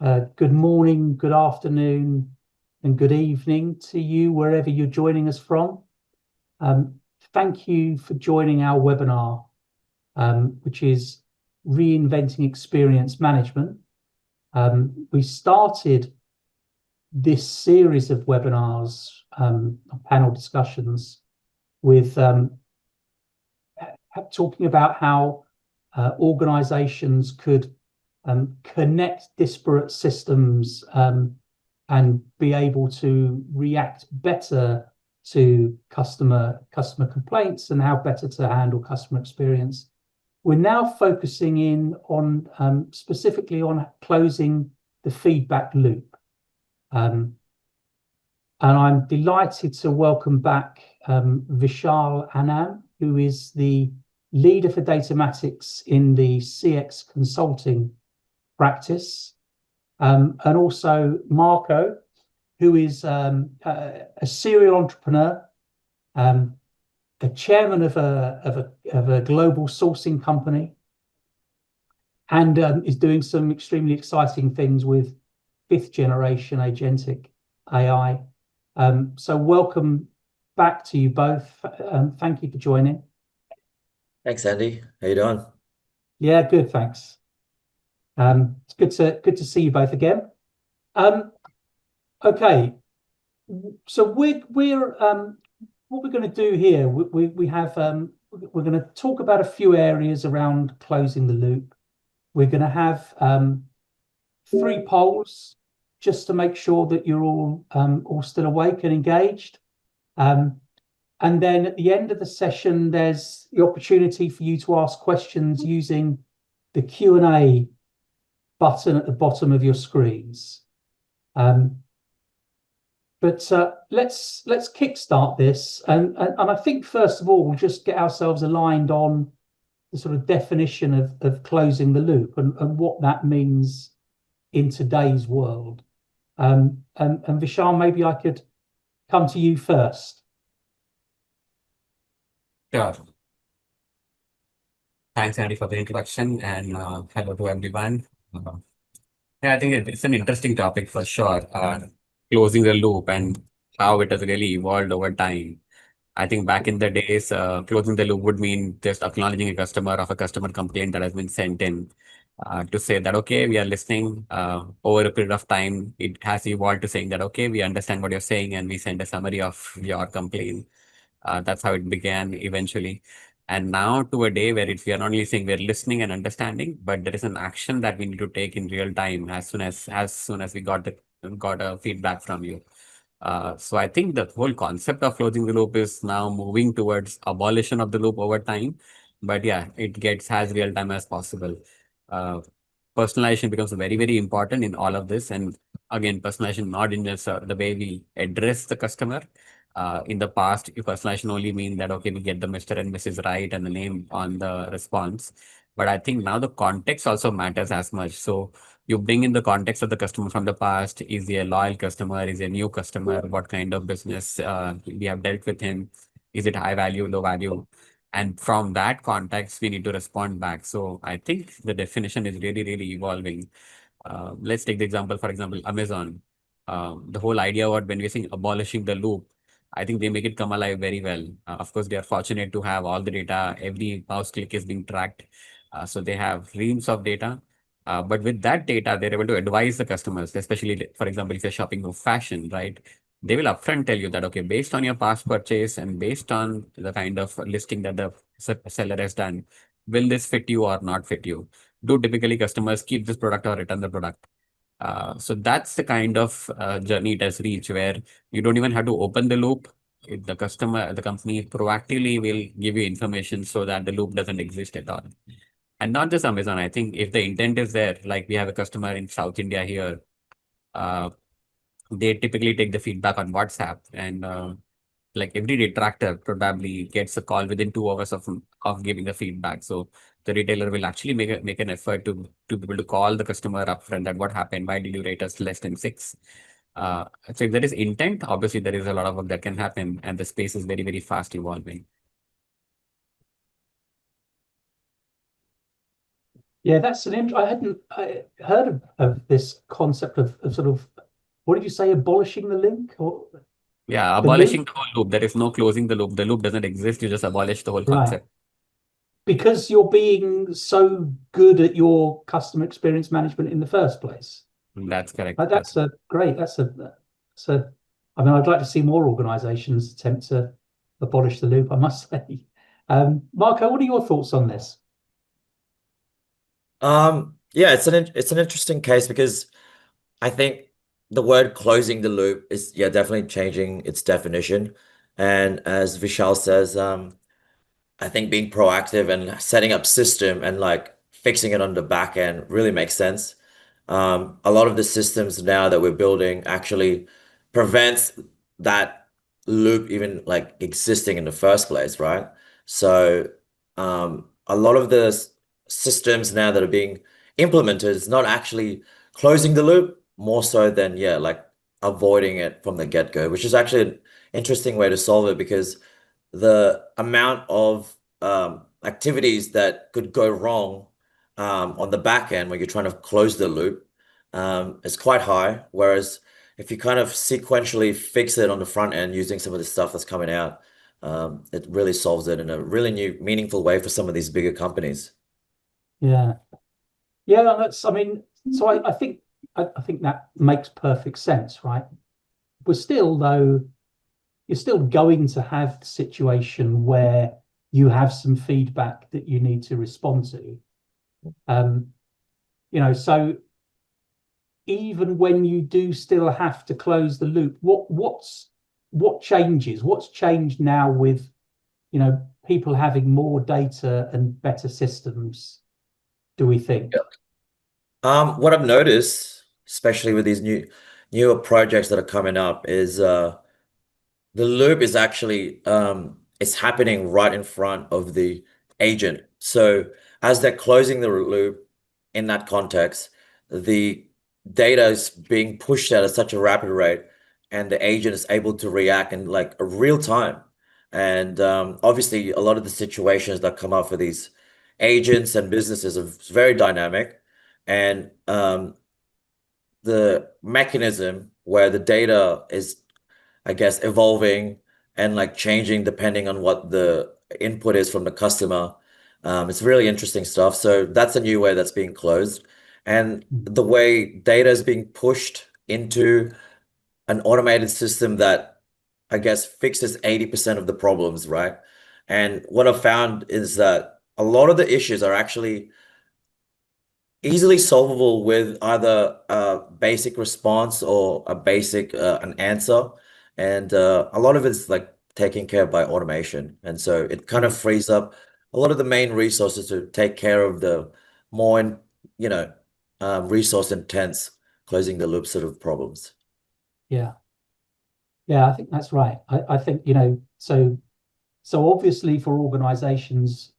Good morning, good afternoon, and good evening to you, wherever you're joining us from. Thank you for joining our webinar, which is Reinventing Experience Management. We started this series of webinars, panel discussions, with talking about how organizations could connect disparate systems and be able to react better to customer complaints and how better to handle customer experience. We're now focusing in on specifically on closing the feedback loop. And I'm delighted to welcome back Vishal Anand, who is the leader for Datamatics in the CX consulting practice, and also Marco, who is a serial entrepreneur, a chairman of a global sourcing company, and is doing some extremely exciting things with fifth generation agentic AI. So welcome back to you both. Thank you for joining. Thanks, Andy. How you doing? Yeah, good, thanks. It's good to see you both again. Okay, so we're what we're going to do here. We're going to talk about a few areas around closing the loop. We're going to have 3 polls just to make sure that you're all still awake and engaged. And then at the end of the session, there's the opportunity for you to ask questions using the Q&A button at the bottom of your screens. But let's kickstart this, and I think first of all we'll just get ourselves aligned on the sort of definition of closing the loop and what that means in today's world. And Vishal, maybe I could come to you first. Sure. Thanks, Andy, for the introduction, and hello to everyone. Yeah, I think it's an interesting topic for sure. Closing the loop and how it has really evolved over time. I think back in the days, closing the loop would mean just acknowledging a customer of a customer complaint that has been sent in to say that, okay, we are listening. Over a period of time, it has evolved to saying that, okay, we understand what you're saying and we send a summary of your complaint. That's how it began eventually. And now to a day where we are not only saying we're listening and understanding, but there is an action that we need to take in real time as soon as we got a feedback from you. So I think the whole concept of closing the loop is now moving towards abolition of the loop over time. But yeah, it gets as real time as possible. Personalization becomes very, very important in all of this. And again, personalization not in just the way we address the customer. In the past, personalization only mean that, okay, we get the Mr. and Mrs. right and the name on the response. But I think now the context also matters as much. So you bring in the context of the customer from the past. Is he a loyal customer? Is he a new customer? What kind of business we have dealt with him? Is it high value, low value? And from that context, we need to respond back. So I think the definition is really, really evolving. Let's take the example, for example, Amazon. The whole idea about when we're saying abolishing the loop, I think they make it come alive very well. Of course, they are fortunate to have all the data. Every mouse click is being tracked. So they have reams of data. But with that data, they're able to advise the customers, especially, for example, if you're shopping for fashion, right? They will upfront tell you that, okay, based on your past purchase and based on the kind of listing that the seller has done, will this fit you or not fit you? Do typically customers keep this product or return the product? So that's the kind of journey it has reached where you don't even have to open the loop. The company proactively will give you information so that the loop doesn't exist at all. And not just Amazon. I think if the intent is there, like we have a customer in South India here, they typically take the feedback on WhatsApp, and like every retractor probably gets a call within 2 hours of giving the feedback. So the retailer will actually make an effort to be able to call the customer upfront that what happened, why did you rate us less than 6? So if there is intent, obviously there is a lot of work that can happen, and the space is very, very fast evolving. Yeah, that's I hadn't heard of this concept of sort of, what did you say, abolishing the link or Yeah, the abolishing loop? the whole loop. There is no closing the loop. The loop doesn't exist. You just abolish the whole Right. concept. Because you're being so good at your customer experience management in the first place. That's correct. That's a great, that's a, I mean, I'd like to see more organizations attempt to abolish the loop, I must say. Marco, what are your thoughts on this? Yeah, it's an interesting case because I think the word closing the loop is, yeah, definitely changing its definition. And as Vishal says, I think being proactive and setting up system and like fixing it on the back end really makes sense. A lot of the systems now that we're building actually prevents that loop even like existing in the first place, right? So a lot of the systems now that are being implemented is not actually closing the loop, more so than, yeah, like avoiding it from the get-go, which is actually an interesting way to solve it because the amount of activities that could go wrong on the back end when you're trying to close the loop is quite high. Whereas if you kind of sequentially fix it on the front end using some of the stuff that's coming out, it really solves it in a really new, meaningful way for some of these bigger companies. Yeah. Yeah, that's, I mean, so I think that makes perfect sense, right? We're still, though, you're still going to have the situation where you have some feedback that you need to respond to. Um, so even when you do still have to close the loop, what changes? What's changed now with, people having more data and better systems, do we think? What I've noticed, especially with these newer projects that are coming up, is the loop is actually it's happening right in front of the agent. So as they're closing the loop in that context, the data is being pushed at such a rapid rate, and the agent is able to react in like a real time. And obviously, a lot of the situations that come up for these agents and businesses are very dynamic, and the mechanism where the data is, I guess, evolving and like changing depending on what the input is from the customer. It's really interesting stuff. So that's a new way that's being closed. And the way data is being pushed into an automated system that I guess fixes 80% of the problems, right? And what I've found is that a lot of the issues are actually easily solvable with either a basic response or a basic an answer, and a lot of it's like taken care of by automation, and so it kind of frees up a lot of the main resources to take care of the more you know resource intense closing the loop sort of problems. Yeah. Yeah, I think that's right. I think, so obviously for organizations,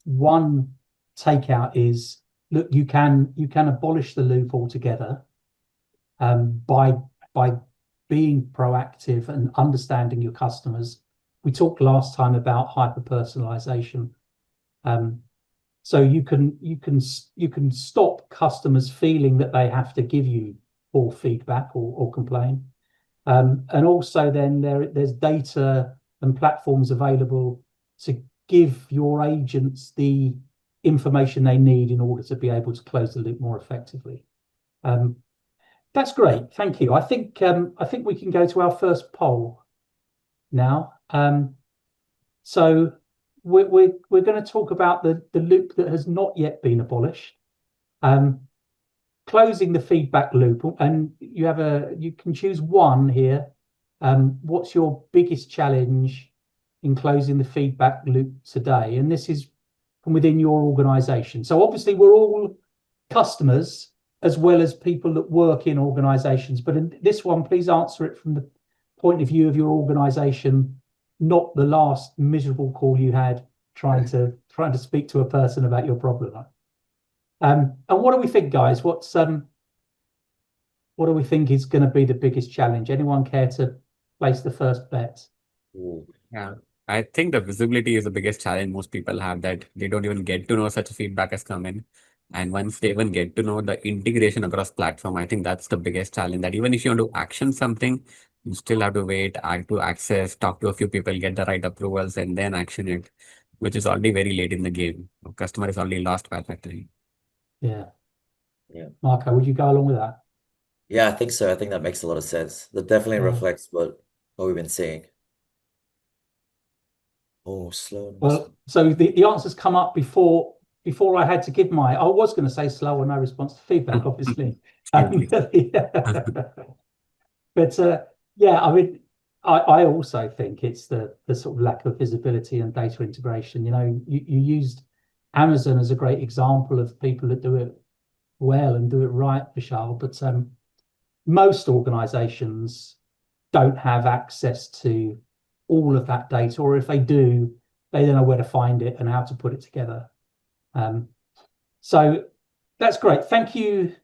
one takeout is, look, you can abolish the loop altogether, by being proactive and understanding your customers. We talked last time about hyper personalization. Um, so you can stop customers feeling that they have to give you poor feedback or complain. And also then there's data and platforms available to give your agents the information they need in order to be able to close the loop more effectively. Um, that's great. Thank you. I think we can go to our first poll now. So we're going to talk about the loop that has not yet been abolished. Um, Closing the feedback loop, and you can choose one here. What's your biggest challenge in closing the feedback loop today? And this is from within your organization. So obviously we're all customers as well as people that work in organizations. But in this one, please answer it from the point of view of your organization, not the last miserable call you had trying to speak to a person about your problem. And what do we think, guys? What do we think is going to be the biggest challenge? Anyone care to place the first bet? Ooh. Yeah. I think the visibility is the biggest challenge most people have, that they don't even get to know such feedback has come in. And once they even get to know the integration across platform, I think that's the biggest challenge. That even if you want to action something, you still have to wait, to access, talk to a few people, get the right approvals, and then action it, which is already very late in the game. Customer is already lost by that time. Yeah. Yeah. Marco, would you go along with that? Yeah, I think so. I think that makes a lot of sense. That definitely reflects what we've been seeing. Oh, slow. Well, so the answers come up before I had to give I was going to say slow or no response to feedback, obviously. But yeah, I mean, I also think it's the sort of lack of visibility and data integration. You know, you used Amazon as a great example of people that do it well and do it right, Vishal, but most organizations don't have access to all of that data, or if they do, they don't know where to find it and how to put it together. So that's great. Thank you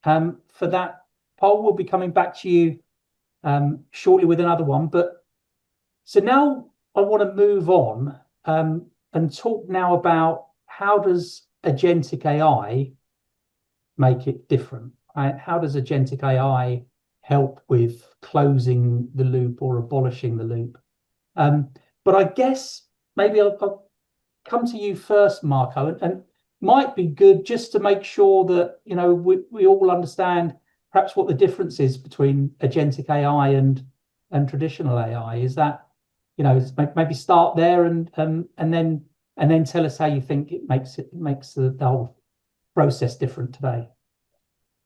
for that, Paul. We'll be coming back to you shortly with another one. But so now I want to move on and talk now about how does agentic AI make it different? Right? How does agentic AI help with closing the loop or abolishing the loop? But I guess maybe I'll come to you first, Marco, and might be good just to make sure that we all understand perhaps what the difference is between agentic AI and traditional AI. Is that maybe start there and then tell us how you think it makes the whole process different today.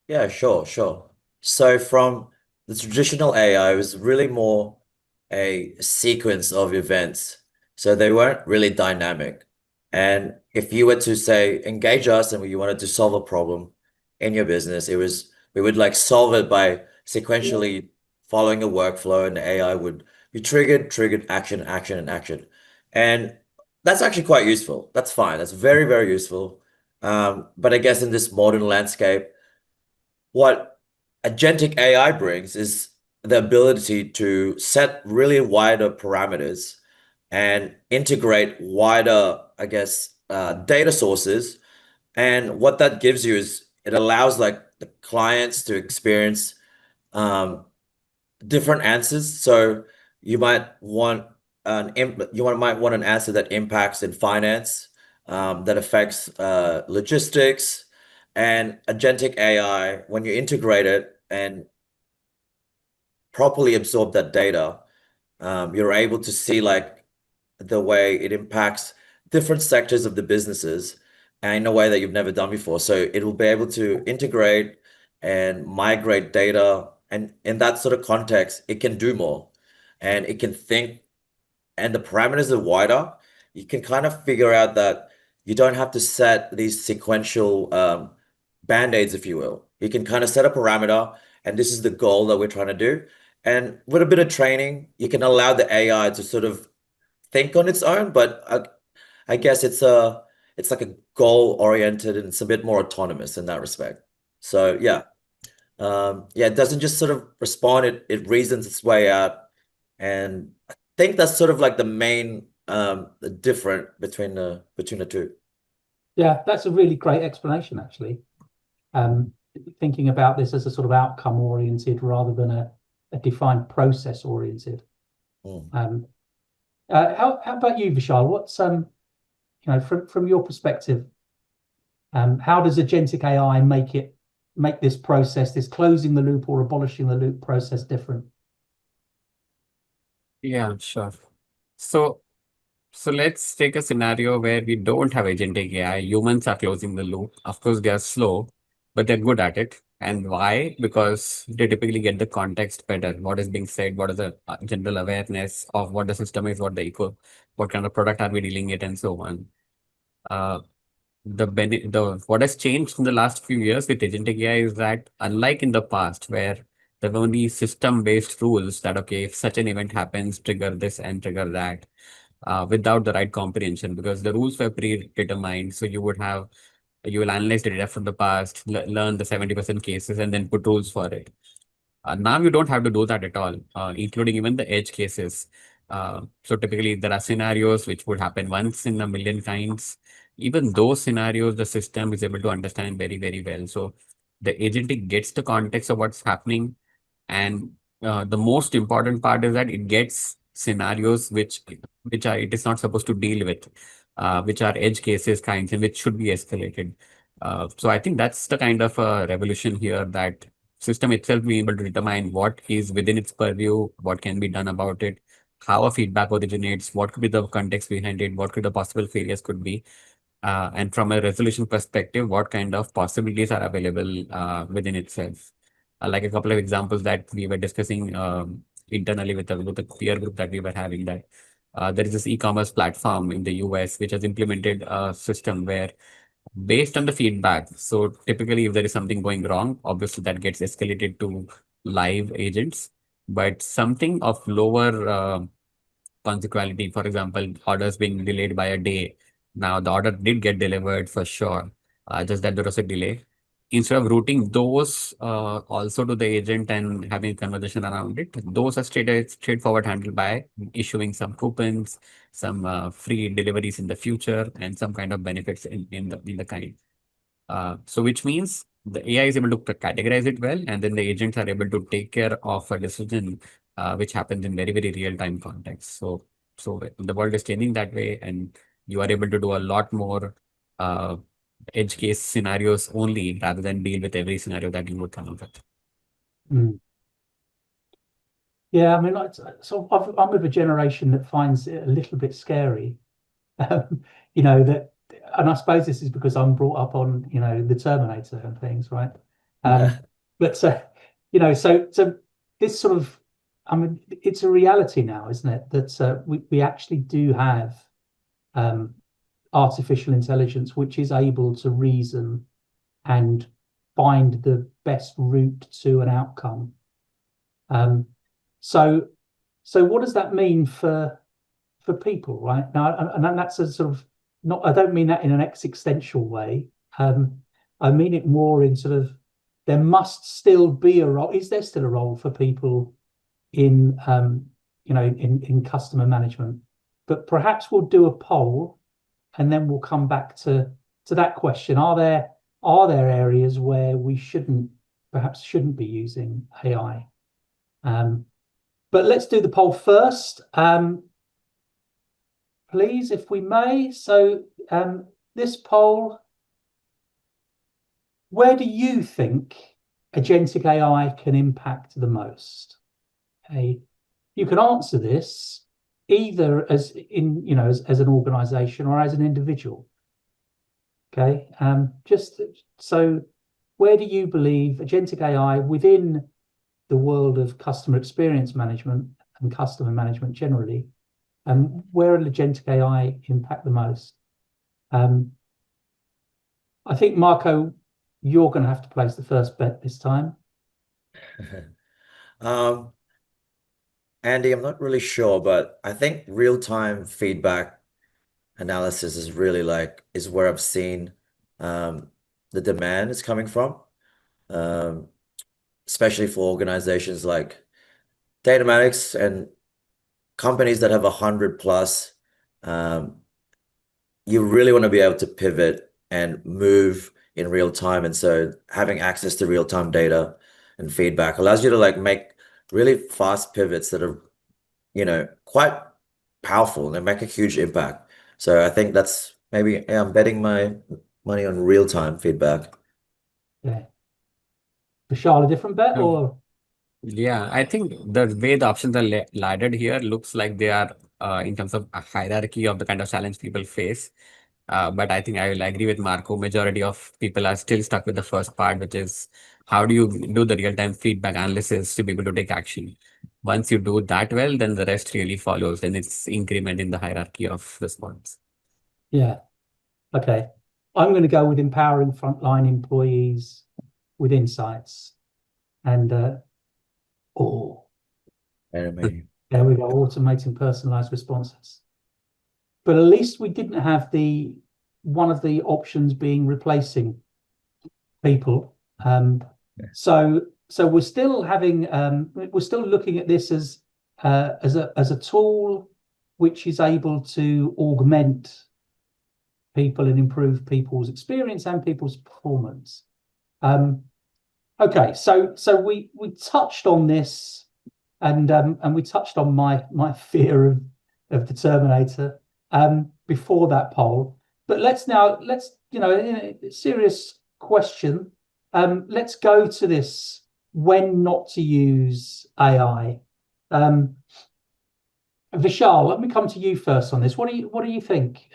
Yeah, sure. So from the traditional AI, it was really more a sequence of events. So they weren't really dynamic. And if you were to say, engage us and you wanted to solve a problem in your business, we would like solve it by sequentially following a workflow, and the AI would be triggered, action, action, and action. And that's actually quite useful. That's fine. That's very, very useful. But I guess in this modern landscape, what agentic AI brings is the ability to set really wider parameters and integrate wider, I guess, data sources. And what that gives you is it allows like the clients to experience different answers. So you might want might want an answer that impacts in finance, that affects logistics, and agentic AI. When you integrate it and properly absorb that data, you're able to see like the way it impacts different sectors of the businesses and in a way that you've never done before. So it will be able to integrate and migrate data. And in that sort of context, it can do more and it can think, and the parameters are wider. You can kind of figure out that you don't have to set these sequential band-aids, if you will. You can kind of set a parameter, and this is the goal that we're trying to do. And with a bit of training, you can allow the AI to sort of think on its own, but I guess it's like a goal oriented and it's a bit more autonomous in that respect. So yeah. It doesn't just sort of respond, it reasons its way out. And I think that's sort of like the main the different between the two. Yeah, that's a really great explanation, actually. Thinking about this as a sort of outcome oriented rather than a defined process oriented. How about you, Vishal? What's from your perspective, how does agentic AI make this process, this closing the loop or abolishing the loop process different? Yeah, sure. So let's take a scenario where we don't have agentic AI. Humans are closing the loop. Of course, they are slow, but they're good at it. And why? Because they typically get the context better. What is being said? What is the general awareness of what the system is, what kind of product are we dealing it, and so on. Uh, what has changed in the last few years with agentic AI is that unlike in the past where there were only system-based rules that okay, if such an event happens, trigger this and trigger that, without the right comprehension because the rules were predetermined. So you will analyze the data from the past, learn the 70% cases, and then put rules for it. Now you don't have to do that at all, including even the edge cases. So typically there are scenarios which would happen once in a million times. even those scenarios, the system is able to understand very, very well. So the agentic gets the context of what's happening. And the most important part is that it gets scenarios which are it is not supposed to deal with, which are edge cases kinds and which should be escalated. So I think that's the kind of revolution here, that system itself being able to determine what is within its purview, what can be done about it, how a feedback originates, what could be the context behind it, what could the possible failures could be, and from a resolution perspective, what kind of possibilities are available within itself. Like a couple of examples that we were discussing internally with the peer group that we were having, that there is this e-commerce platform in the US which has implemented a system where, based on the feedback, so typically if there is something going wrong, obviously that gets escalated to live agents, but something of lower consequently, for example, orders being delayed by a day. Now, the order did get delivered for sure, just that there was a delay. Instead of routing those also to the agent and having a conversation around it, those are straightforward handled by issuing some coupons, some free deliveries in the future, and some kind of benefits in the kind. So which means the AI is able to categorize it well, and then the agents are able to take care of a decision which happens in very, very real time context. So the world is changing that way, and you are able to do a lot more uh, edge case scenarios only, rather than deal with every scenario that you would come up with. Mm. Yeah, I mean, I'm of a generation that finds it a little bit scary. That, and I suppose this is because I'm brought up on, the Terminator and things, right? But so this sort of, I mean, it's a reality now, isn't it? That we actually do have artificial intelligence which is able to reason and find the best route to an outcome. So what does that mean for people, right? Now, and that's a sort of, not, I don't mean that in an existential way. I mean it more in sort of, there must still be a role. Is there still a role for people in in customer management? But perhaps we'll do a poll, and then we'll come back to that question. Are there areas where we perhaps shouldn't be using AI? But let's do the poll first. Please, if we may. So this poll, where do you think agentic AI can impact the most? Okay. You can answer this either as an organization or as an individual. Okay. Just so, where do you believe agentic AI within the world of customer experience management and customer management generally, where will agentic AI impact the most? I think, Marco, you're going to have to place the first bet this time. Andy, I'm not really sure, but I think real-time feedback analysis is really is where I've seen the demand is coming from, especially for organizations like Datamatics and companies that have 100 plus. You really want to be able to pivot and move in real time. And so having access to real-time data and feedback allows you to make really fast pivots that are, quite powerful and make a huge impact. So I think that's maybe, I'm betting my money on real-time feedback. Yeah. Vishal, a different bet or? Yeah, I think the way the options are laddered here looks like they are in terms of a hierarchy of the kind of challenge people face. But I think I will agree with Marco. Majority of people are still stuck with the first part, which is how do you do the real-time feedback analysis to be able to take action? Once you do that well, then the rest really follows, and it's increment in the hierarchy of response. Yeah. Okay. I'm going to go with empowering frontline employees with insights. And there we go, automating personalized responses. But at least we didn't have one of the options being replacing people. So we're still looking at this as a tool which is able to augment people and improve people's experience and people's performance. Okay, so we touched on this, and we touched on my fear of the Terminator before that poll. But let's in a serious question. Let's go to this: when not to use AI. Vishal, let me come to you first on this. What do you think?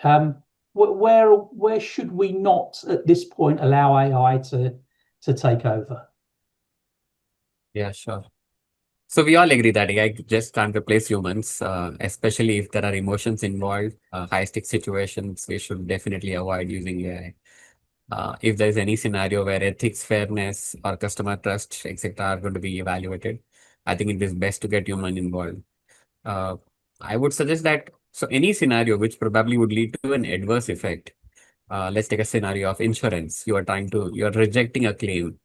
Where should we not at this point allow AI to take over? Yeah, sure. So we all agree that AI just can't replace humans, especially if there are emotions involved, high-stake situations. We should definitely avoid using AI. If there is any scenario where ethics, fairness, or customer trust, etc., are going to be evaluated, I think it is best to get human involved. Uh, I would suggest that so any scenario which probably would lead to an adverse effect. Let's take a scenario of insurance. You're rejecting a claim,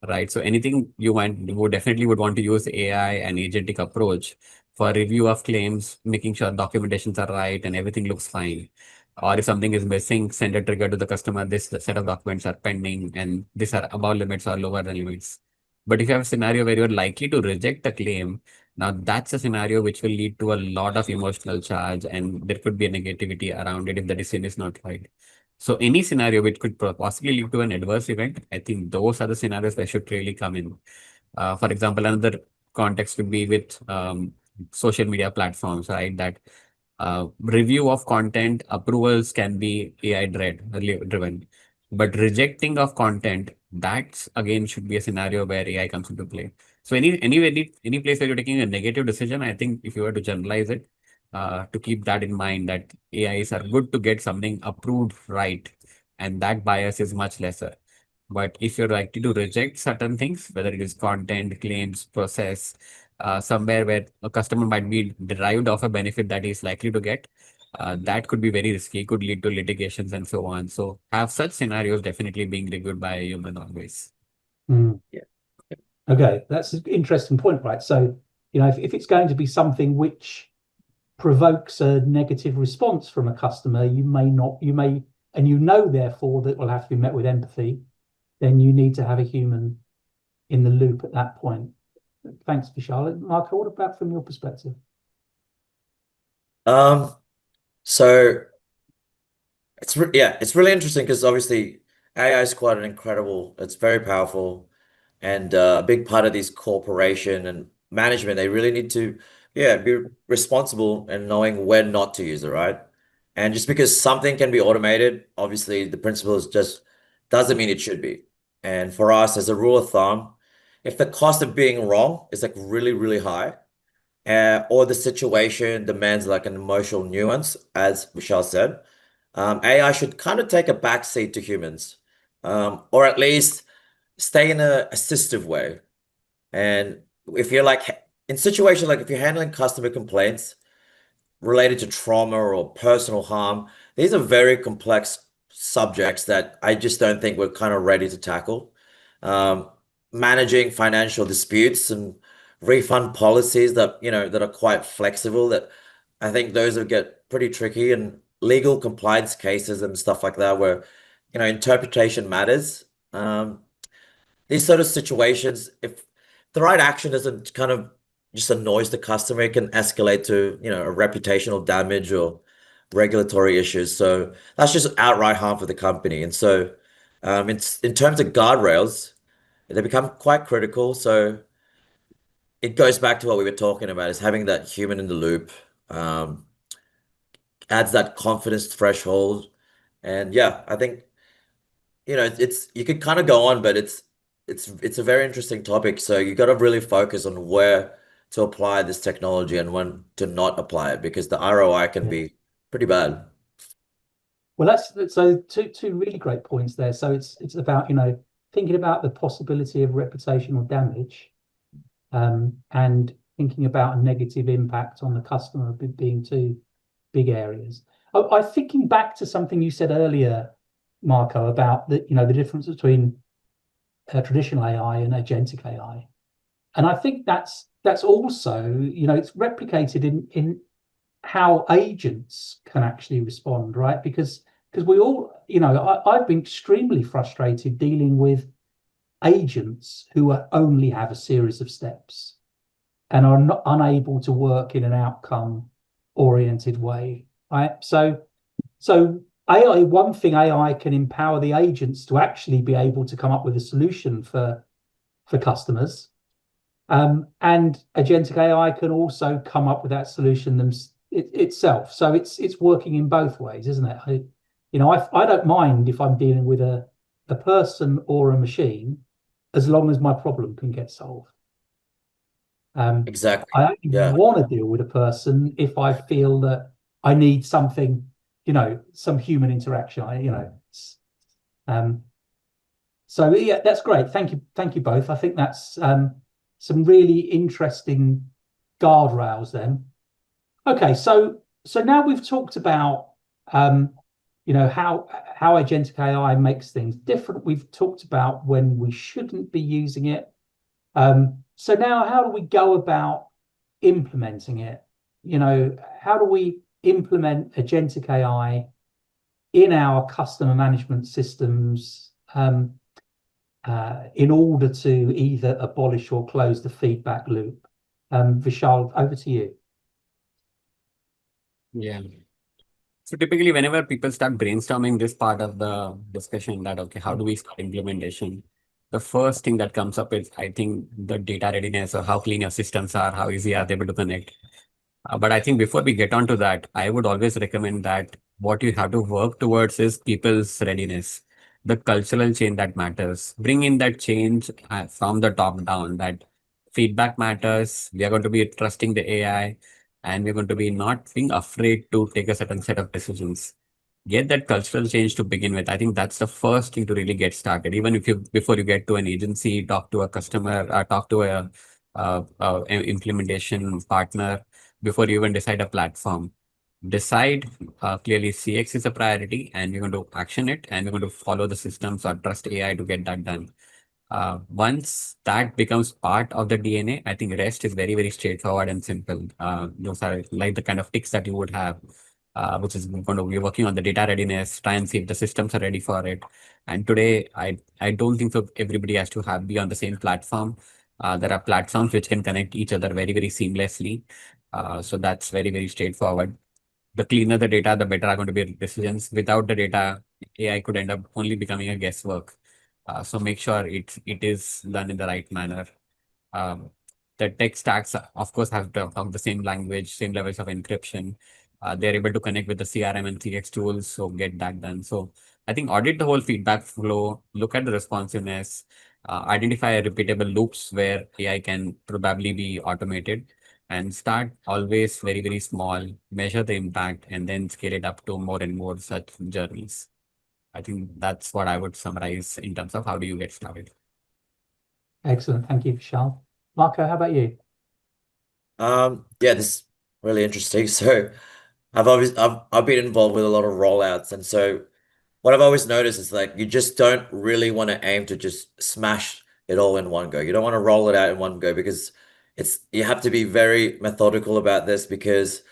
right? So anything would definitely want to use AI and agentic approach for review of claims, making sure documentations are right and everything looks fine. Or if something is missing, send a trigger to the customer. This set of documents are pending, and these are above limits or lower than limits. But if you have a scenario where you're likely to reject the claim, now that's a scenario which will lead to a lot of emotional charge, and there could be a negativity around it if the decision is not right. So any scenario which could possibly lead to an adverse event, I think those are the scenarios that should really come in. For example, another context would be with social media platforms, right? That review of content approvals can be AI driven, but rejecting of content, that's again should be a scenario where AI comes into play. So any place where you're taking a negative decision, I think if you were to generalize it, to keep that in mind that AIs are good to get something approved right, and that bias is much lesser. But if you're likely to reject certain things, whether it is content, claims, process, somewhere where a customer might be derived of a benefit that is likely to get, that could be very risky, could lead to litigations and so on. So have such scenarios definitely being reviewed by a human always. Yeah. Okay, that's an interesting point, right? So, if it's going to be something which provokes a negative response from a customer, and therefore that will have to be met with empathy, then you need to have a human in the loop at that point. Thanks, Vishal. Marco, what about from your perspective? So it's really interesting because obviously AI is quite it's very powerful, and a big part of these corporation and management, they really need to be responsible and knowing when not to use it, right? And just because something can be automated, obviously the principle is just doesn't mean it should be. And for us, as a rule of thumb, if the cost of being wrong is like really, really high, or the situation demands like an emotional nuance, as Michelle said, AI should kind of take a backseat to humans, or at least stay in a assistive way. And if you're like in situations like if you're handling customer complaints related to trauma or personal harm, these are very complex subjects that I just don't think we're kind of ready to tackle. Um, Managing financial disputes and refund policies that are quite flexible, that I think those will get pretty tricky, and legal compliance cases and stuff like that where interpretation matters. These sort of situations, if the right action doesn't kind of just annoys the customer, it can escalate to, a reputational damage or regulatory issues. So that's just outright harm for the company. And so it's in terms of guardrails, they become quite critical. So it goes back to what we were talking about, is having that human in the loop, um, adds that confidence threshold. And yeah, I think it's you could kind of go on, but it's a very interesting topic. So you got to really focus on where to apply this technology and when to not apply it, because the ROI can be pretty bad. Well, that's so two really great points there. So it's about thinking about the possibility of reputational damage, and thinking about a negative impact on the customer being two big areas. I thinking back to something you said earlier, Marco, about the difference between traditional AI and agentic AI, and I think that's also it's replicated in how agents can actually respond, right? Because because we all, I've been extremely frustrated dealing with agents who only have a series of steps and are not unable to work in an outcome oriented way, right? So AI, one thing AI can empower the agents to actually be able to come up with a solution for customers. And agentic AI can also come up with that solution itself. So it's working in both ways, isn't it? I don't mind if I'm dealing with a person or a machine, as long as my problem can get solved. Exactly. I only Yeah. want to deal with a person if I feel that I need something, some human interaction. So yeah, that's great. Thank you both. I think that's some really interesting guardrails then. Okay, so now we've talked about how agentic AI makes things different. We've talked about when we shouldn't be using it. So now how do we go about implementing it? How do we implement agentic AI in our customer management systems in order to either abolish or close the feedback loop? Vishal, over to you. Yeah. So typically, whenever people start brainstorming this part of the discussion, that okay, how do we start implementation? The first thing that comes up is, I think, the data readiness, or how clean your systems are, how easy are they able to connect. But I think before we get on to that, I would always recommend that what you have to work towards is people's readiness, the cultural change that matters. Bring in that change from the top down, that feedback matters. We are going to be trusting the AI, and we're going to be not being afraid to take a certain set of decisions. Get that cultural change to begin with. I think that's the first thing to really get started. Even if before you get to an agency, talk to a customer, talk to a implementation partner, before you even decide a platform. Decide clearly CX is a priority, and you're going to action it, and you're going to follow the systems or trust AI to get that done. Once that becomes part of the DNA, I think rest is very, very straightforward and simple. Those are like the kind of ticks that you would have, which is going to be working on the data readiness, try and see if the systems are ready for it. And today, I don't think so everybody has to be on the same platform. There are platforms which can connect each other very, very seamlessly. So that's very, very straightforward. The cleaner the data, the better are going to be decisions. Without the data, AI could end up only becoming a guesswork. So make sure it is done in the right manner. Um, the tech stacks, of course, have the same language, same levels of encryption. They're able to connect with the CRM and CX tools, so get that done. So I think audit the whole feedback flow, look at the responsiveness, identify repeatable loops where AI can probably be automated, and start always very, very small, measure the impact, and then scale it up to more and more such journeys. I think that's what I would summarize in terms of how do you get started. Excellent. Thank you, Vishal. Marco, how about you? Yeah, this is really interesting. So I've been involved with a lot of rollouts, and so what I've always noticed is like you just don't really want to aim to just smash it all in one go. You don't want to roll it out in one go because you have to be very methodical about this because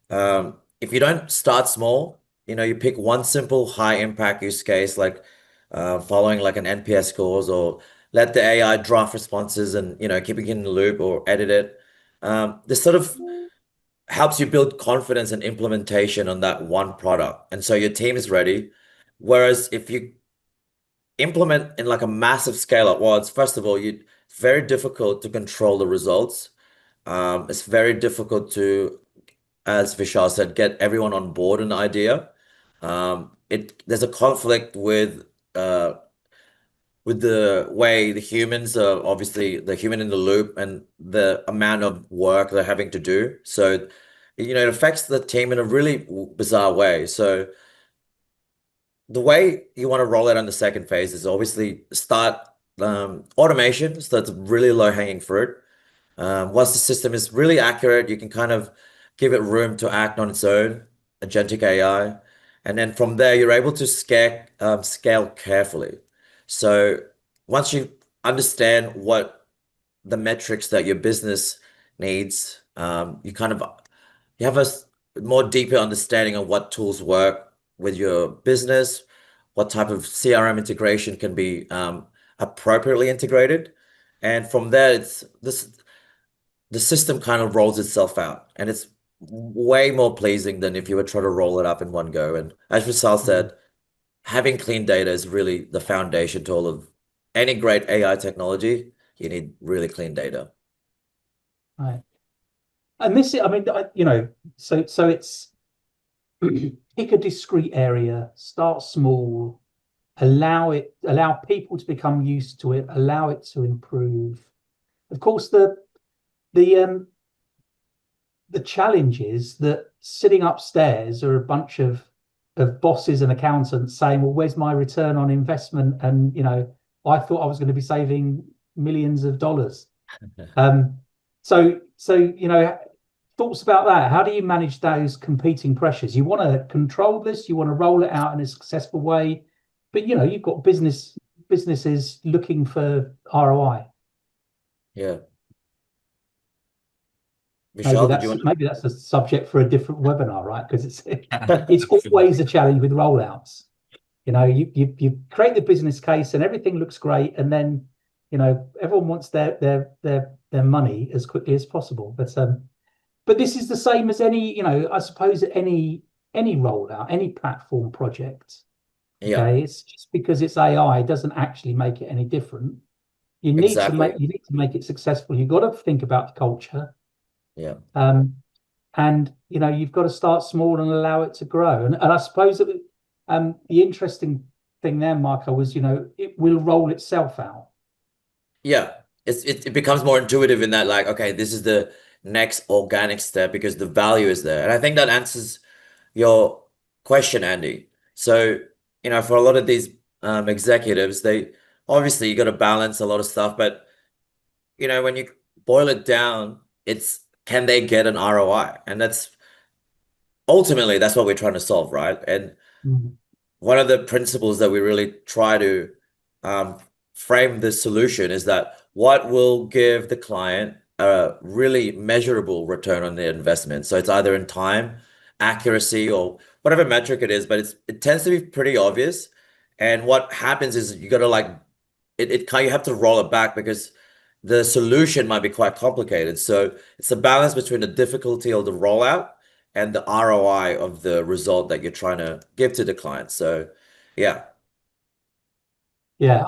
if you don't start small, you pick one simple high impact use case like following like an NPS scores or let the AI draft responses and keep it in the loop or edit it. This sort of helps you build confidence and implementation on that one product. And so your team is ready. Whereas if you implement in like a massive scale at once, first of all, it's very difficult to control the results. It's very difficult to, as Vishal said, get everyone on board an idea. There's a conflict with the way the humans are obviously the human in the loop and the amount of work they're having to do. So, it affects the team in a really bizarre way. So the way you want to roll out on the second phase is obviously start automation. So that's really low hanging fruit. Once the system is really accurate, you can kind of give it room to act on its own, agentic AI. And then from there, you're able to scale carefully. So once you understand what the metrics that your business needs, you have a more deeper understanding of what tools work, with your business, what type of CRM integration can be appropriately integrated. And from there, the system kind of rolls itself out, and it's way more pleasing than if you were trying to roll it up in one go. And as Vishal said, having clean data is really the foundation to all of any great AI technology. You need really clean data. Right. And this, I mean, so it's pick a discrete area, start small, allow people to become used to it, allow it to improve. Of course, the challenge is that sitting upstairs are a bunch of bosses and accountants saying, well, where's my return on investment? And I thought I was going to be saving millions of dollars. So thoughts about that? How do you manage those competing pressures? You want to control this, you want to roll it out in a successful way, but you've got businesses looking for ROI. Yeah. Vishal, Maybe that's a subject for a different webinar, right? Because it's always a challenge with rollouts. You create the business case and everything looks great, and then everyone wants their money as quickly as possible. But this is the same as any, I suppose any rollout, any platform project. Yeah, Okay, it's just because it's AI doesn't actually make it any different. You need to exactly. make it successful. You've got to think about the culture. Yeah. And you've got to start small and allow it to grow. And I suppose that the interesting thing there, Michael, was it will roll itself out. Yeah. It becomes more intuitive in that, like, okay, this is the next organic step because the value is there. And I think that answers your question, Andy. So, for a lot of these executives, they obviously you got to balance a lot of stuff, but when you boil it down, it's can they get an ROI? And that's what we're trying to solve, right? And Mhm. one of the principles that we really try to um, frame the solution is that what will give the client a really measurable return on their investment. So it's either in time, accuracy, or whatever metric it is, but it tends to be pretty obvious. And what happens is you got to like you have to roll it back because the solution might be quite complicated. So it's a balance between the difficulty of the rollout and the ROI of the result that you're trying to give to the client. So yeah. Yeah,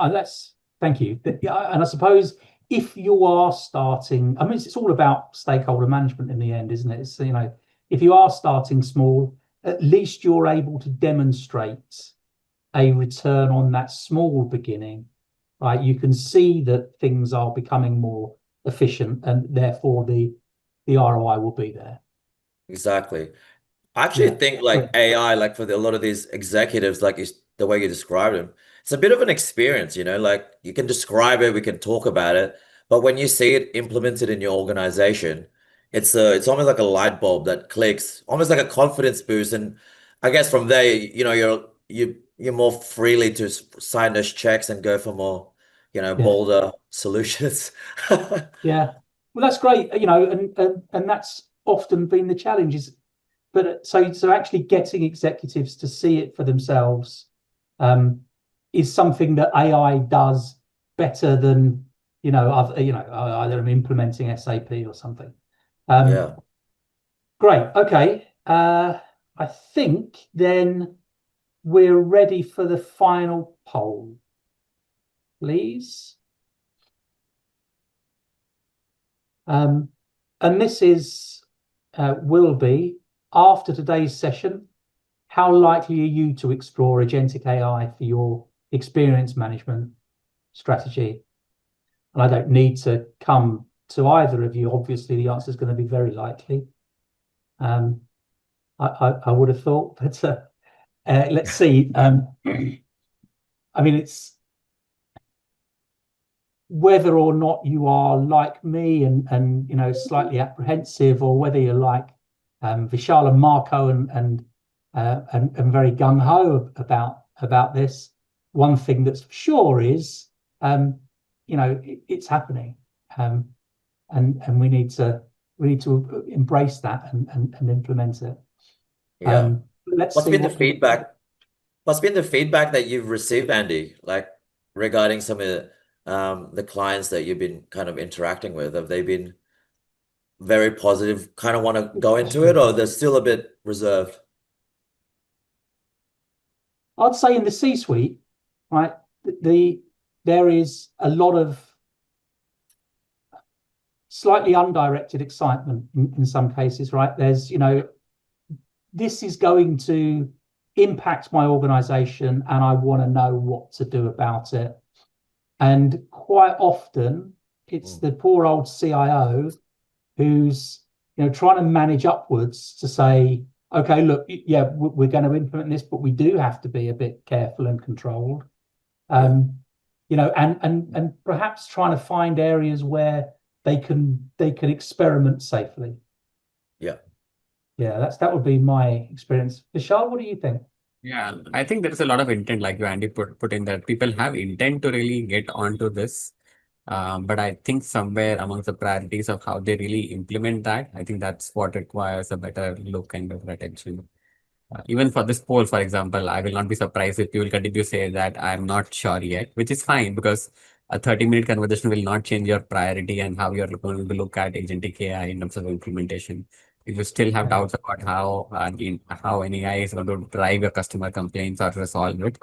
thank you. Yeah, and I suppose if you are starting, I mean, it's all about stakeholder management in the end, isn't it? It's, if you are starting small, at least you're able to demonstrate a return on that small beginning, right? You can see that things are becoming more efficient, and therefore the ROI will be there. Exactly. I actually Yeah. think like AI, like for a lot of these executives, like the way you described them, it's a bit of an experience, like you can describe it, we can talk about it, but when you see it implemented in your organization, it's almost like a light bulb that clicks, almost like a confidence boost. And I guess from there, you're more freely to sign those checks and go for more, Yeah. bolder solutions. Yeah. Well, that's great, and that's often been the challenges. But so actually getting executives to see it for themselves is something that AI does better than either I'm implementing SAP or something. Yeah. Great. Okay. I think then we're ready for the final poll, please. And this will be after today's session. How likely are you to explore agentic AI for your experience management strategy? And I don't need to come to either of you. Obviously, the answer is going to be very likely. I would have thought, but let's see. I mean, it's whether or not you are like me and slightly apprehensive, or whether you're like Vishal and Marco and very gung ho about this. One thing that's for sure is it's happening, and we need to embrace that and implement it. Yeah. Let's What's see been the what people. feedback What's been the feedback that you've received, Andy, like regarding some of the clients that you've been kind of interacting with? Have they been very positive, kind of want to Good go into it, question. or they're still a bit reserved? I'd say in the C-suite, right, there is a lot of slightly undirected excitement in some cases, right? There's, this is going to impact my organization and I want to know what to do about it. And quite often it's the poor old CIO who's trying to manage upwards to say, okay, look, yeah, we're going to implement this, but we do have to be a bit careful and controlled. Yeah. And perhaps trying to find areas where they can experiment safely. Yeah. Yeah, that would be my experience. Vishal, what do you think? Yeah, I think there's a lot of intent, like you, Andy, put in that people have intent to really get onto this. But I think somewhere amongst the priorities of how they really implement that, I think that's what requires a better look and better attention. Even for this poll, for example, I will not be surprised if you will continue to say that I'm not sure yet, which is fine because a 30-minute conversation will not change your priority and how you're going to look at agentic AI in terms of implementation. If you still have doubts about how an AI is going to drive your customer complaints or resolve it,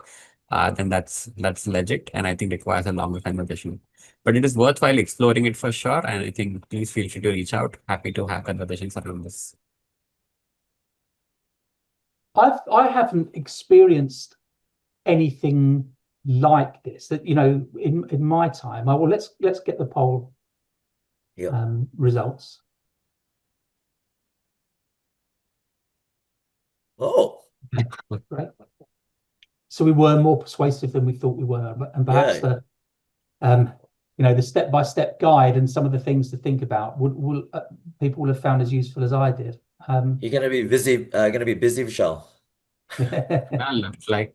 then that's legit, and I think requires a longer conversation. But it is worthwhile exploring it for sure, and I think please feel free to reach out. Happy to have conversations around this. I haven't experienced anything like this that in my time. Well, let's get the poll Yeah. results. Oh, Right. So we were more persuasive than we thought we were, and perhaps yeah. the step-by-step guide and some of the things to think about will people will have found as useful as I did. You're gonna be busy, Vishal. Yeah, looks like.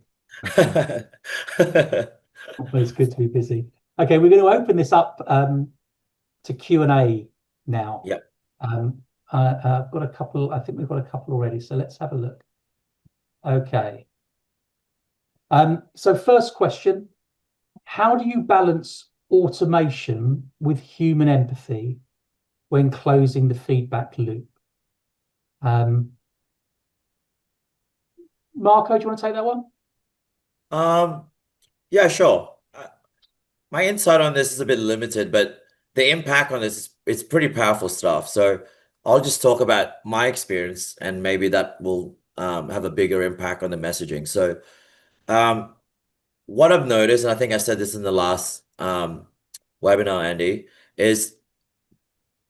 It's good to be busy. Okay, we're going to open this up to Q&A now. Yeah. I've got a couple. I think we've got a couple already. So let's have a look. Okay. So first question: how do you balance automation with human empathy when closing the feedback loop? Marco, do you want to take that one? Yeah, sure. My insight on this is a bit limited, but the impact on this is it's pretty powerful stuff. So I'll just talk about my experience, and maybe that will have a bigger impact on the messaging. So what I've noticed, and I think I said this in the last webinar, Andy, is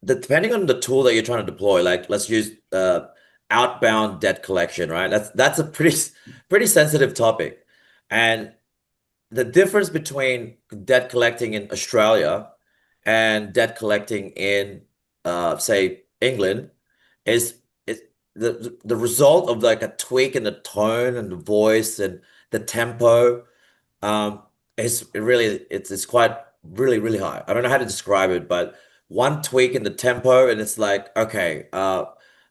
that depending on the tool that you're trying to deploy, like let's use outbound debt collection, right? That's a pretty sensitive topic. And the difference between debt collecting in Australia and debt collecting in say England is the result of like a tweak in the tone and the voice and the tempo. um it's quite really high. I don't know how to describe it, but one tweak in the tempo and it's like, okay,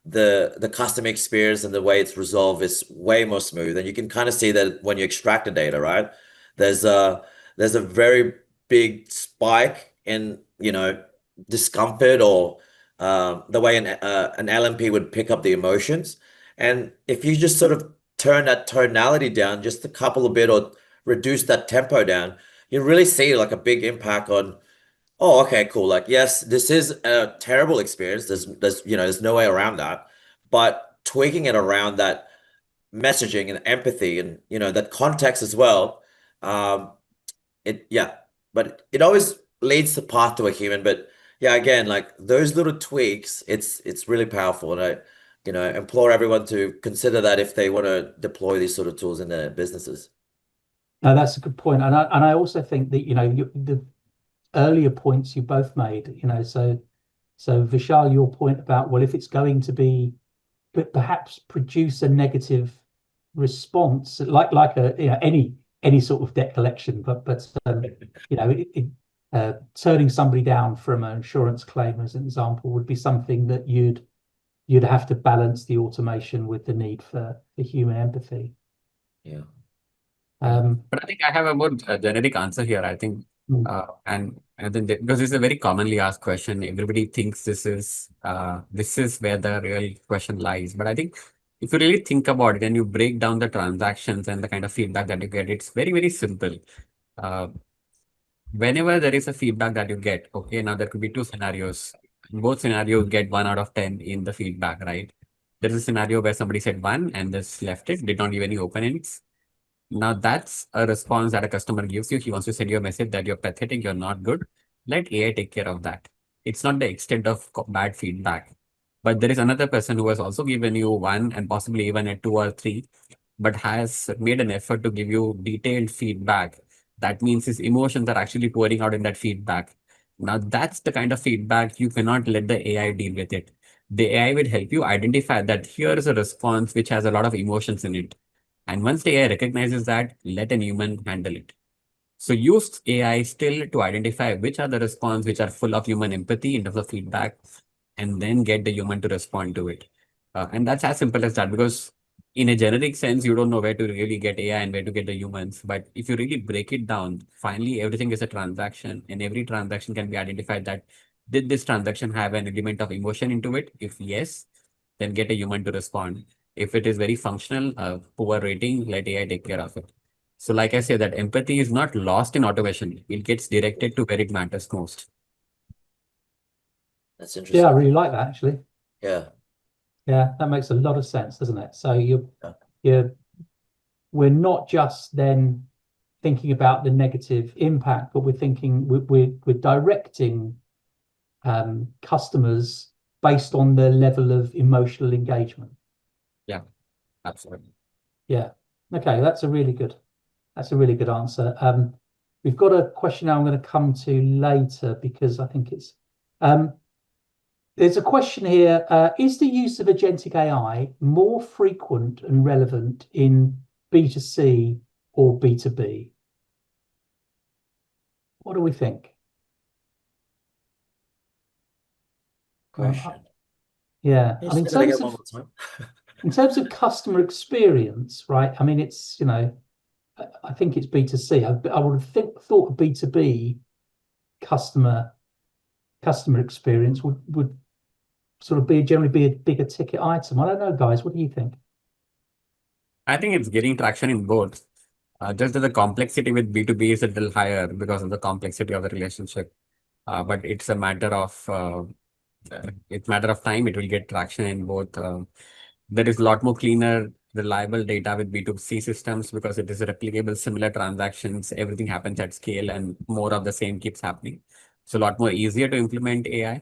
the customer experience and the way it's resolved is way more smooth. And you can kind of see that when you extract the data, right? There's a there's a very big spike in, discomfort, or the way an LMP would pick up the emotions. And if you just sort of turn that tonality down just a couple of bit, or reduce that tempo down, you really see like a big impact on, oh, okay, cool. Like, yes, this is a terrible experience. There's no way around that. But tweaking it around that messaging and empathy and, that context as well, um, yeah, but it always leads the path to a human. But yeah, again, like those little tweaks, it's really powerful. And I, implore everyone to consider that if they want to deploy these sort of tools in their businesses. No, that's a good point. And I also think that the earlier points you both made, so Vishal, your point about, well, if it's going to be, but perhaps produce a negative response, like any sort of debt collection, but turning somebody down from an insurance claim, as an example, would be something that you'd have to balance the automation with the need for human empathy. Yeah. But I think I have a more generic answer here. I think, Mm. and then because it's a very commonly asked question, everybody thinks this is where the real question lies. But I think if you really think about it and you break down the transactions and the kind of feedback that you get, it's very simple. Uh, Whenever there is a feedback that you get, okay, now there could be two scenarios. In both scenarios, get 1 out of 10 in the feedback, right? There is a scenario where somebody said one and just left it, did not give any open ends. Now that's a response that a customer gives you. He wants to send you a message that you're pathetic, you're not good. Let AI take care of that. It's not the extent of bad feedback. But there is another person who has also given you one and possibly even a 2 or 3, but has made an effort to give you detailed feedback. That means his emotions are actually pouring out in that feedback. Now that's the kind of feedback you cannot let the AI deal with it. The AI will help you identify that here is a response which has a lot of emotions in it. And once the AI recognizes that, let an human handle it. So use AI still to identify which are the response which are full of human empathy in terms of feedback, and then get the human to respond to it. And that's as simple as that, because in a generic sense, you don't know where to really get AI and where to get the humans. But if you really break it down, finally everything is a transaction, and every transaction can be identified that did this transaction have an element of emotion into it? If yes, then get a human to respond. If it is very functional, poor rating, let AI take care of it. So like I said, that empathy is not lost in automation. It gets directed to where it matters most. That's Yeah, I interesting. really like that actually. Yeah. Yeah, that makes a lot of sense, doesn't it? So Yeah. we're not just then thinking about the negative impact, but we're directing customers based on the level of emotional engagement. Yeah, absolutely. Yeah. Okay, that's a really good answer. We've got a question now I'm going to come to later because I think it's there's a question here. Is the use of agentic AI more frequent and relevant in B2C or B2B? What do we think? Question. Yeah, Can you I mean, say that again one more time? in terms of customer experience, right? I mean, it's, I think it's B2C. I would have thought B2B customer experience would sort of generally be a bigger ticket item. I don't know, guys. What do you think? I think it's getting traction in both. Just that the complexity with B2B is a little higher because of the complexity of the relationship. But it's matter of time. It will get traction in both. There is a lot more cleaner, reliable data with B2C systems because it is replicable, similar transactions. Everything happens at scale, and more of the same keeps happening. So a lot more easier to implement AI.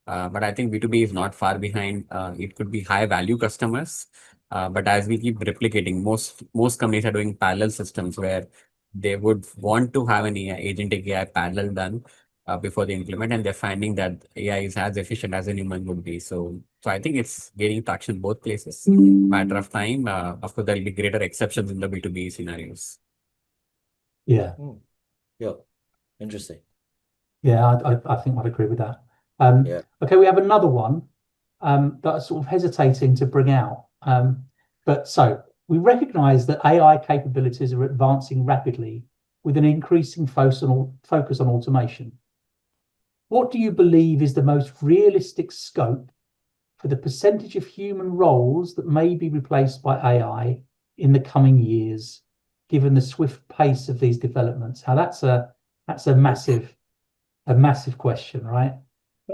But I think B2B is not far behind. It could be high value customers. But as we keep replicating, most companies are doing parallel systems where they would want to have an agentic AI parallel done before they implement, and they're finding that AI is as efficient as a human would be. So I think it's gaining traction both places. Matter of time. Of course, there'll be greater exceptions in the B2B scenarios. Yeah, Yeah. Interesting. yeah, I think I'd agree with that. Yeah. Okay, we have another one that I'm sort of hesitating to bring out. But so we recognize that AI capabilities are advancing rapidly with an increasing focus on automation. What do you believe is the most realistic scope for the percentage of human roles that may be replaced by AI in the coming years, given the swift pace of these developments? Now that's a massive question, right?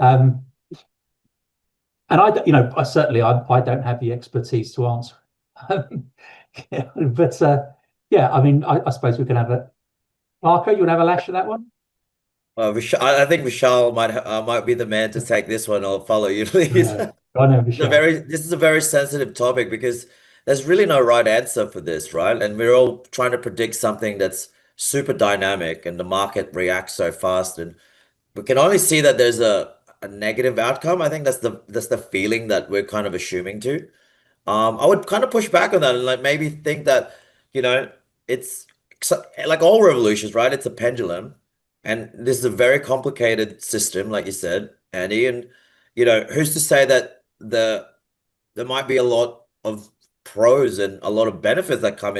And I certainly I don't have the expertise to answer. Yeah, but yeah, I mean, I suppose we can have a Marco. You want to have a lash at that one? I think Vishal might be the man to take this one. I'll follow you, please. I know, Michelle. This is a very sensitive topic because there's really no right answer for this, right? And we're all trying to predict something that's super dynamic and the market reacts so fast, and we can only see that there's a negative outcome. I think that's the feeling that we're kind of assuming to. I would kind of push back on that and like maybe think that, you know, it's like all revolutions, right? It's a pendulum, and this is a very complicated system, like you said, Andy. And who's to say that there might be a lot of pros and a lot of benefits that come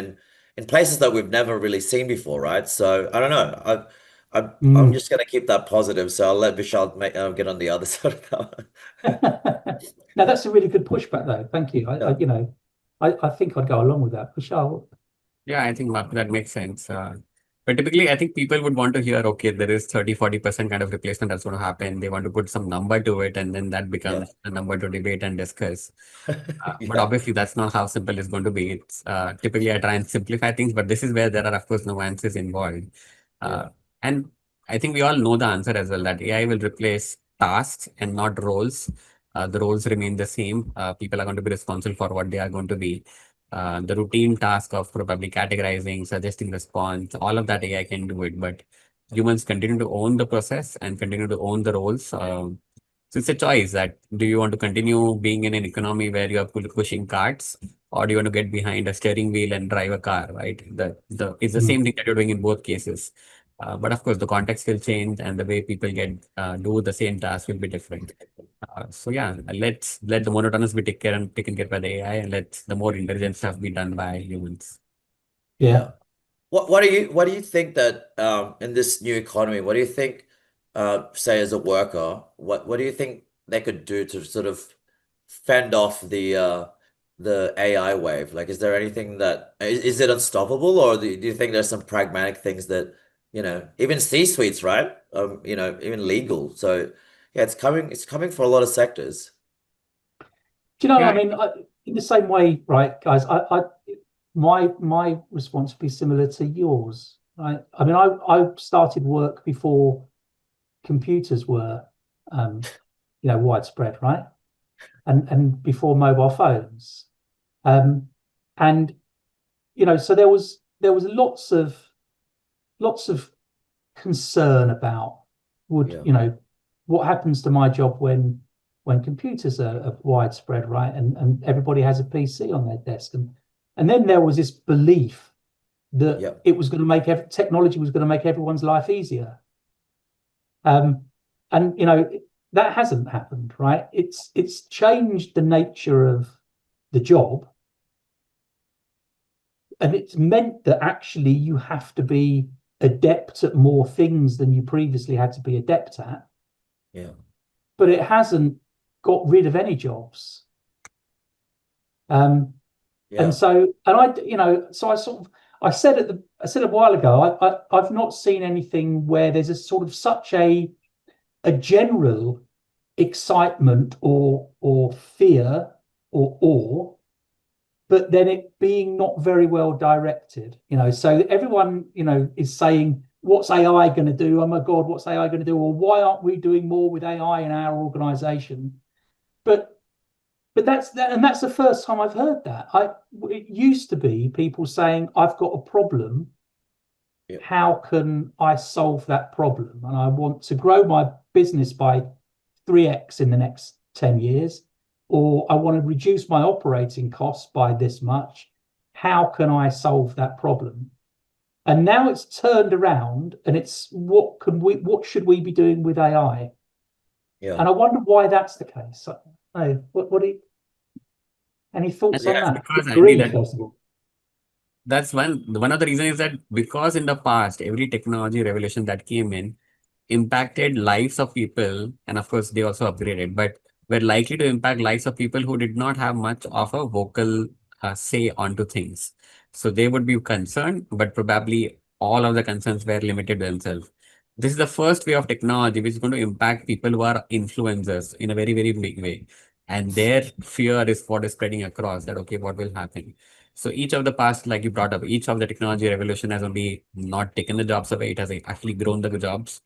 in places that we've never really seen before, right? So I don't know. I'm Mm. just gonna keep that positive. So I'll let Vishal get on the other side of that one. Now that's a really good pushback, though. Thank you. Yeah, I think I'd go along with that. Vishal. Yeah, I think that makes sense. But typically, I think people would want to hear, okay, there is 30-40% kind of replacement that's going to happen. They want to put some number to it, and then that yeah, becomes a number to debate and discuss. But yeah, obviously, that's not how simple it's going to be. It's typically I try and simplify things, but this is where there are, of course, nuances involved. yeah, And I think we all know the answer as well that AI will replace tasks and not roles. The roles remain the same. People are going to be responsible for what they are going to be. The routine task of probably categorizing, suggesting response, all of that AI can do it, but humans continue to own the process and continue to own the roles. So it's a choice that do you want to continue being in an economy where you are pushing carts, or do you want to get behind a steering wheel and drive a car, right? It's the Mm. same thing that you're doing in both cases. But of course, the context will change and the way people get do the same task will be different. So yeah, let's let the monotonous be taken care by the AI and let the more intelligent stuff be done by humans. Yeah. yeah. What do you think that in this new economy, what do you think say as a worker, what do you think they could do to sort of fend off the AI wave? Like, is there anything that is it unstoppable, or do you think there's some pragmatic things that, even C-suites, right? Even legal. So yeah, it's coming for a lot of sectors. Do you know? Yeah, I mean, in the same way, right, guys. My response would be similar to yours. Right. I mean, I started work before computers were, um, widespread, right, and before mobile phones, um, and so there was lots of concern about would Yeah, what happens to my job when computers are widespread, right, and everybody has a PC on their desk, and then there was this belief that yeah, it was going to make technology was going to make everyone's life easier, um, and that hasn't happened, right? It's changed the nature of the job, and it's meant that actually you have to be adept at more things than you previously had to be adept at, yeah, but it hasn't got rid of any jobs. Um, and yeah, so, and so I said a while ago, I've not seen anything where there's a sort of such a general excitement or fear or awe, but then it being not very well directed. So everyone is saying, what's AI going to do? Oh my God, what's AI going to do? Or why aren't we doing more with AI in our organization? But that's the first time I've heard that. It used to be people saying, I've got a problem. yeah, How can I solve that problem? And I want to grow my business by 3x in the next 10 years, or I want to reduce my operating costs by this much. How can I solve that problem? And now it's turned around and it's what should we be doing with AI? yeah, And I wonder why that's the case. Hey, any and thoughts on that's that? because I feel Green, that first of all. that's one of the reasons is that because in the past every technology revolution that came in impacted lives of people, and of course they also upgraded, but were likely to impact lives of people who did not have much of a vocal say onto things. So they would be concerned, but probably all of the concerns were limited to themselves. This is the first way of technology which is going to impact people who are influencers in a very, very big way. And their fear is what is spreading across that, okay, what will happen? So each of the past, like you brought up, each of the technology revolution has only not taken the jobs away, it has actually grown the jobs.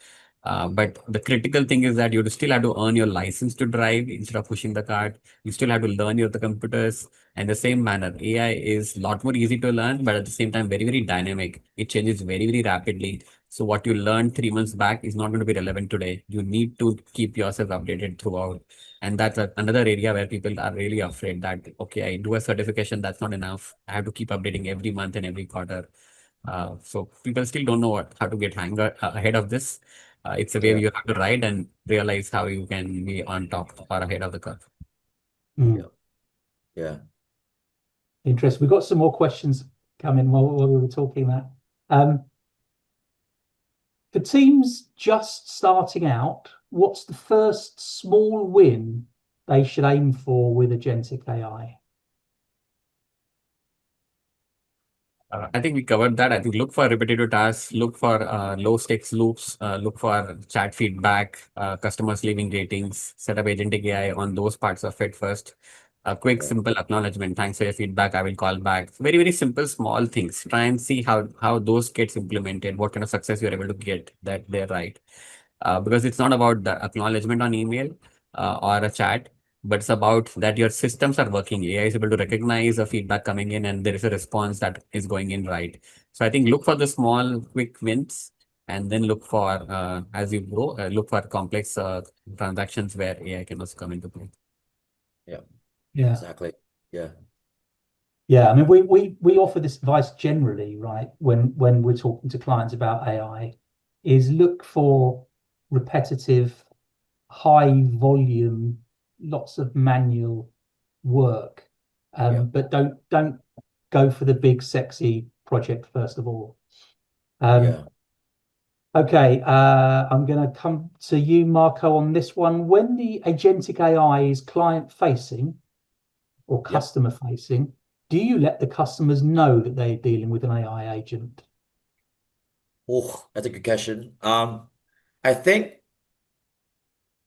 But the critical thing is that you still have to earn your license to drive instead of pushing the cart. You still have to learn your the computers. And the same manner, AI is a lot more easy to learn, but at the same time, very, very dynamic. It changes very, very rapidly. So what you learned 3 months back is not going to be relevant today. You need to keep yourself updated throughout. And that's another area where people are really afraid that, okay, I do a certification, that's not enough. I have to keep updating every month and every quarter. So people still don't know how to get ahead of this. It's a way yeah, you have to ride and realize how you can be on top or ahead of the curve. Mm, yeah, yeah. interesting. We've got some more questions come in while we were talking that. For teams just starting out, what's the first small win they should aim for with Agentic AI? I think we covered that. I think look for repetitive tasks, look for low stakes loops, look for chat feedback, customers leaving ratings, set up agentic AI on those parts of it first. A quick, Yeah. simple acknowledgement. Thanks for your feedback. I will call back. Very, very simple, small things. Try and see how those gets implemented, what kind of success you're able to get that they're right. Because it's not about the acknowledgement on email or a chat, but it's about that your systems are working. AI is able to recognize a feedback coming in and there is a response that is going in right. So I think look for the small, quick wins and then look for, as you go, look for complex transactions where AI can also come into play. Yeah, Yeah. exactly. Yeah. Yeah, I mean, we offer this advice generally, right? When we're talking to clients about AI, is look for repetitive, high volume, lots of manual work, Yeah. but don't go for the big sexy project first of all. Yeah. Okay, I'm going to come to you, Marco, on this one. When the agentic AI is client facing or Yep. customer facing, do you let the customers know that they're dealing with an AI agent? Oh, that's a good question. I think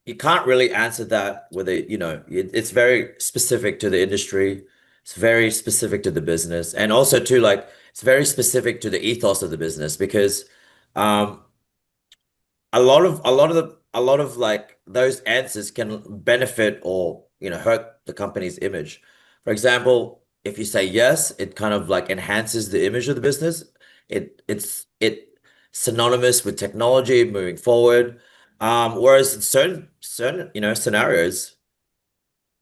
you can't really answer that with it's very specific to the industry. It's very specific to the business. And also too, like it's very specific to the ethos of the business because um a lot of like those answers can benefit or hurt the company's image. For example, if you say yes, it kind of like enhances the image of the business. It's synonymous with technology moving forward. Whereas in certain scenarios,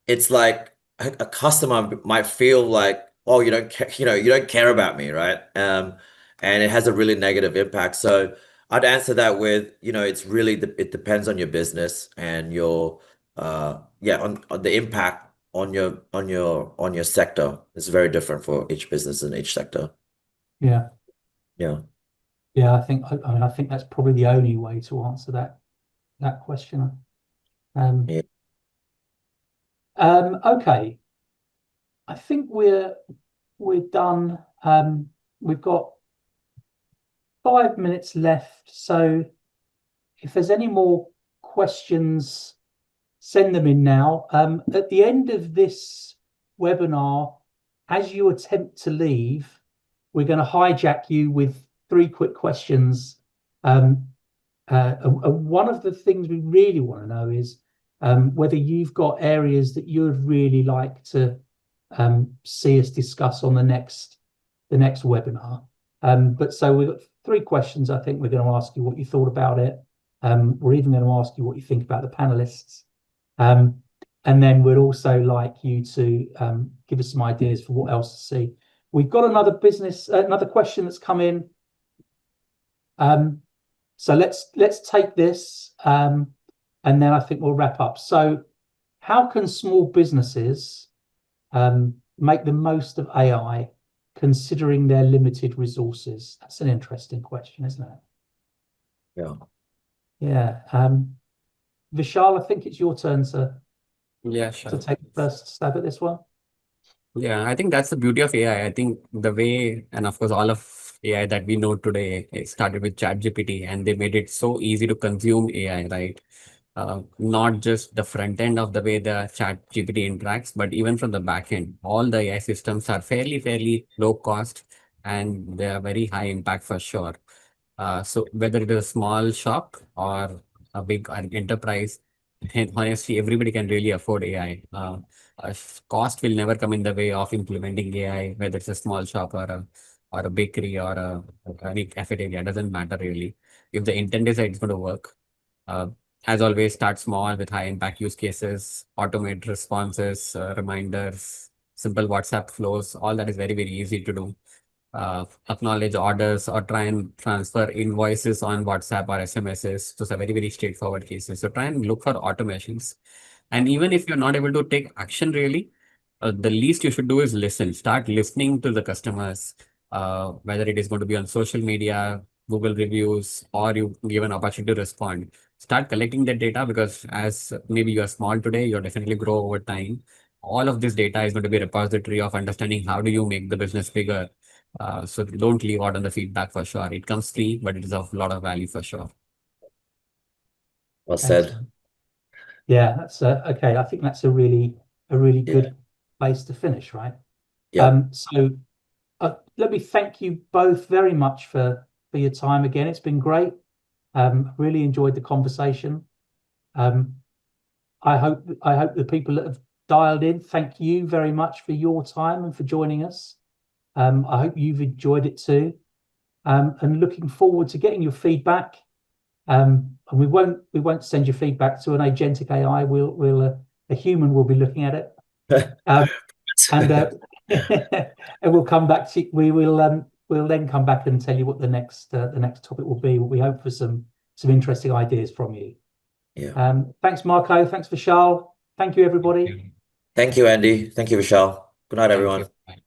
it's like a customer might feel like, oh, you don't care, you don't care about me, right? And it has a really negative impact. So I'd answer that with, it's really it depends on your business and your yeah, on the impact on your sector. It's very different for each business and each sector. Yeah, Yeah. yeah. I think that's probably the only way to answer that question. Yeah. Okay. I think we're done. We've got 5 minutes left. So if there's any more questions, send them in now. At the end of this webinar, as you attempt to leave, we're going to hijack you with 3 quick questions. One of the things we really want to know is whether you've got areas that you would really like to see us discuss on the next webinar. But so we've got 3 questions. I think we're going to ask you what you thought about it. We're even going to ask you what you think about the panelists. And then we'd also like you to give us some ideas for what else to see. We've got another question that's come in. So let's take this, and then I think we'll wrap up. So, how can small businesses make the most of AI, considering their limited resources? That's an interesting question, isn't it? Yeah. Yeah. Vishal, I think it's your turn Yeah, to sure. take the first stab at this one. Yeah, I think that's the beauty of AI. I think the way, and of course, all of AI that we know today, it started with ChatGPT, and they made it so easy to consume AI, right? Not just the front end of the way the ChatGPT interacts, but even from the back end. All the AI systems are fairly low cost and they are very high impact for sure. So whether it is a small shop or a big enterprise, and honestly, everybody can really afford AI. Cost will never come in the way of implementing AI, whether it's a small shop or a bakery or any cafeteria. It doesn't matter really. If the intent is that it's going to work, uh, as always, start small with high impact use cases, automate responses, reminders, simple WhatsApp flows. All that is very easy to do. Acknowledge orders or try and transfer invoices on WhatsApp or SMSs. Those are very straightforward cases. So try and look for automations. And even if you're not able to take action really, the least you should do is listen. Start listening to the customers. whether it is going to be on social media, Google reviews, or you give an opportunity to respond. Start collecting that data, because as maybe you are small today, you'll definitely grow over time. All of this data is going to be a repository of understanding how do you make the business bigger. So don't leave out on the feedback for sure. It comes free, but it is of a lot of value for sure. Well said. Excellent. Yeah, that's okay. I think that's a really Yeah. good place to finish, right? Yeah. So let me thank you both very much for your time again. It's been great. Really enjoyed the conversation. I hope the people that have dialed in, thank you very much for your time and for joining us. I hope you've enjoyed it too. And looking forward to getting your feedback. And we won't send your feedback to an agentic AI. A human will be looking at it. And and we'll come back to we'll then come back and tell you what the next topic will be. We hope for some interesting ideas from you. Yeah. Thanks, Marco. Thanks, Vishal. Thank you, everybody. Thank you, Andy. Thank you, Vishal. Good night, Thank everyone. you. Bye.